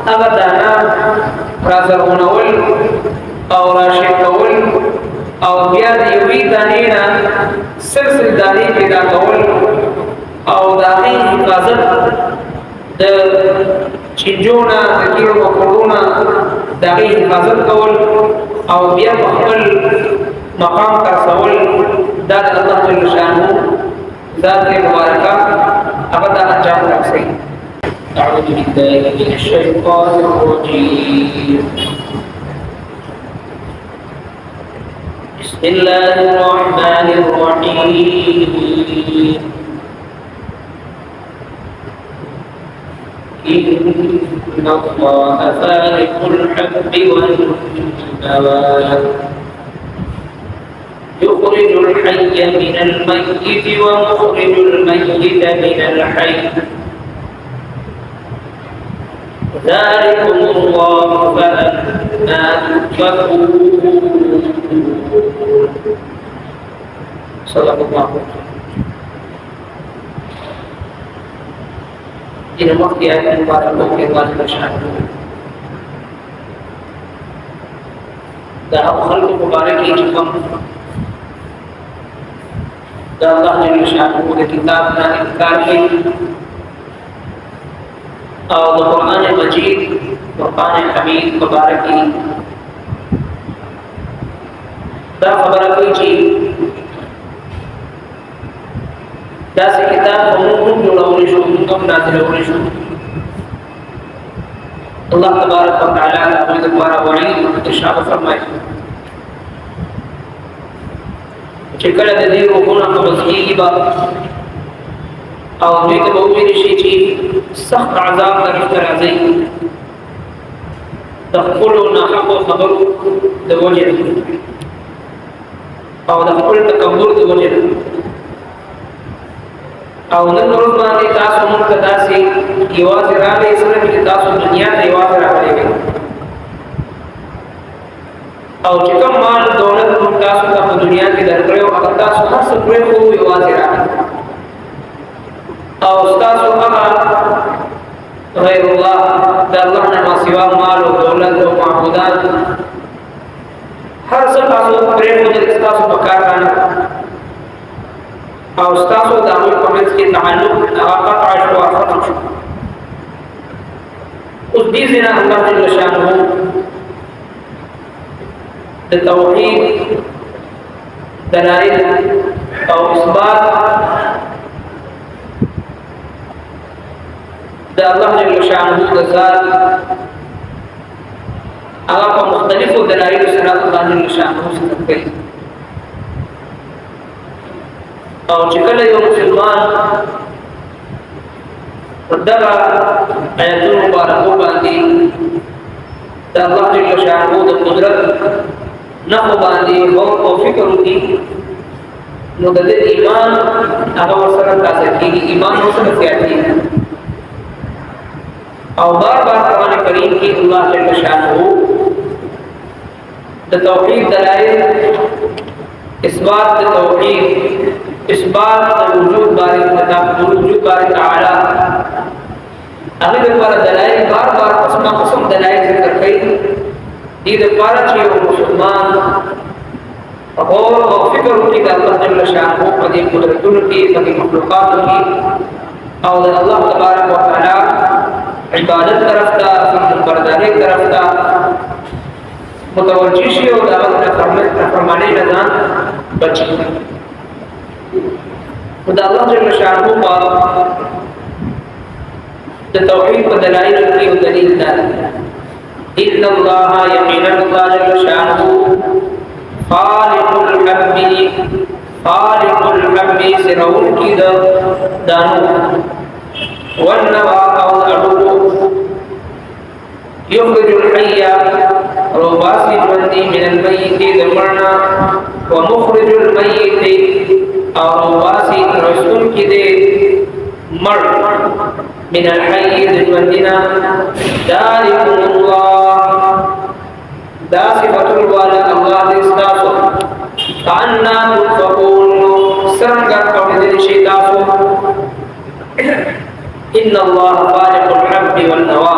هغه دانا رازرغونول او راشقول او بیا د یوې دانې نه سلسل دانې پیدا کول او د هغې حفاظت د چینجو نه د کیړو مکوړو نه د هغې حفاظت کول او بیا په خپل مقام خرڅول دا د الله جل شانه ذات مبارکه هغه ته انجام ورکوي. أعوذ بالله من الشيطان الرجيم. بسم الله الرحمن الرحيم. إن الله فالق الحب والنوى يخرج الحي من الميت ومخرج الميت من الحي ذلكم الله فأنا تؤفكون. صدق الله. إن وقت آيات مباركة في الله سبحانه دا خلق مبارك جكم دا الله جل شانه د کتابنا انکار کوي او د قرآن مجید قرآن حمید مبارک دا خبره کوي چې داسې کتاب هم جوړولی شو هم نازلولی شو. الله تبارک وتعالی د هغوی دپاره وعید ارشاد فرمایي چې کله د دې روحونه قبض کېږي به او دوی ته به وویل شي چې سخت عذاب طرف ته راځئ د خپلو ناحقو خبرو د وجې نه او د خپل تکبر د وجې نه. او نن ورځ باندې تاسو موږ ته داسې یوازې راغلی صرف چې تاسو دنیا ته یوازې راغلی وئ او چې کوم مال دولت موږ تاسو ته په دنیا کې درکړی او هغه تاسو هر څه پرېښودو یوازې راغلی او ستاسو هغه غیر الله د الله نه ماسوا مال او دولت او معبودات هر څه تاسو پرېښودل ستاسو په کار باندې او ستاسو د هغوی په منځ کې تعلق هغه قطع شو او ختم شو. اوس دې ځای نه الله جل شانه د توحید دلایل او اثبات د الله جل شانه د ذات هغه په مختلفو دلایلو سره الله جل شانه ذکر کوي او چې کله یو مسلمان په دغه آیتونو مبارکو باندې د الله جل شانه د قدرت نحو باندې غور او فکر وکړي نو د دې ایمان هغه ورسره تازه کېږي، ایمان ورسره زیاتېږي او بار بار قرآن کریم کې الله جل شانه د توحید دلایل اثبات د توحید اثبات وجود باری وجود باری تعالی هغه لپاره دلایل بار بار قسم دلایل ذکر کوي. دې لپاره چې یو مسلمان غور او فکر وکړي د الله جل شانه په دې قدرتونو کې په دې مخلوقاتو کې او د الله تبارک وتعالى عبادت طرف ته برداري طرف ته متوجه شي او د هغه فرمانه نه ځان بچي. خدای الله جل شانه په د توحید په دلایل کې یو دلیل ده. ان الله یقینا الله جل شانه خالق الحب سرون کی دانو والنوا او الارو يخرج الحي روباسي جوندي من الميت دمرنا ومخرج الميت او روباسي رسول کی دے مر من الحي جوندنا ذلكم الله دا صفت الوالد الله استاسو کاننا تفقون سرنگا قبل شیطاسو ان الله خالق الحب والنوا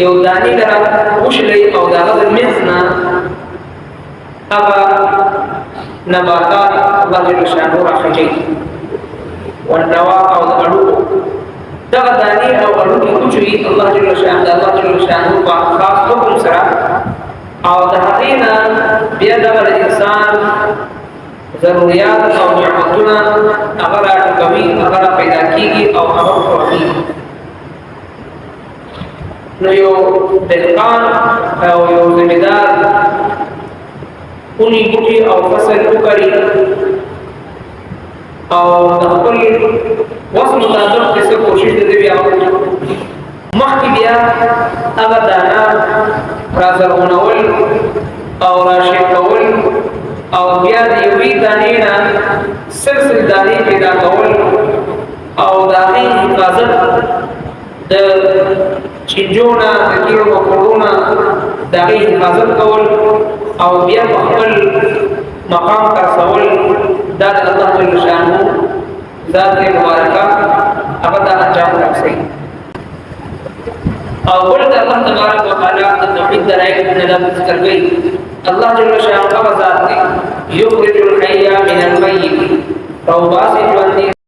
يوداني لرا وشلي او داغه المزنا ابا نباتات الله جل شانه راخجي والنوا او الارو دغه داني او ارو کی کچوي الله جل شانه په خاص حکم سره او دهینا بیا دغه انسان ضروريات او نعمتونه هغه کوي هغه پیدا کیږي او هغه کوي نو یو دهقان او یو زمیندار اونی بوټي او فصل وکړي او د خپل وس مطابق څه کوشش دې بیا مخکې بیا هغه دانا راځرغونول او راشکول او بیا د یوې دانې نه سلسل دانې پیدا کول او د هغې حفاظت د چینجونا د کیړو مکروړونه د هغې حفاظت کول او بیا په خپل مقام خرڅول دا د الله جل شانه ذات مبارکه هغه ته انجام رسوي او بل د الله تبارک وتعالى د توحید دلایل نه ذکر کوي الله جل شانه هغه ذات دی یخرج الحي من المیت او باسط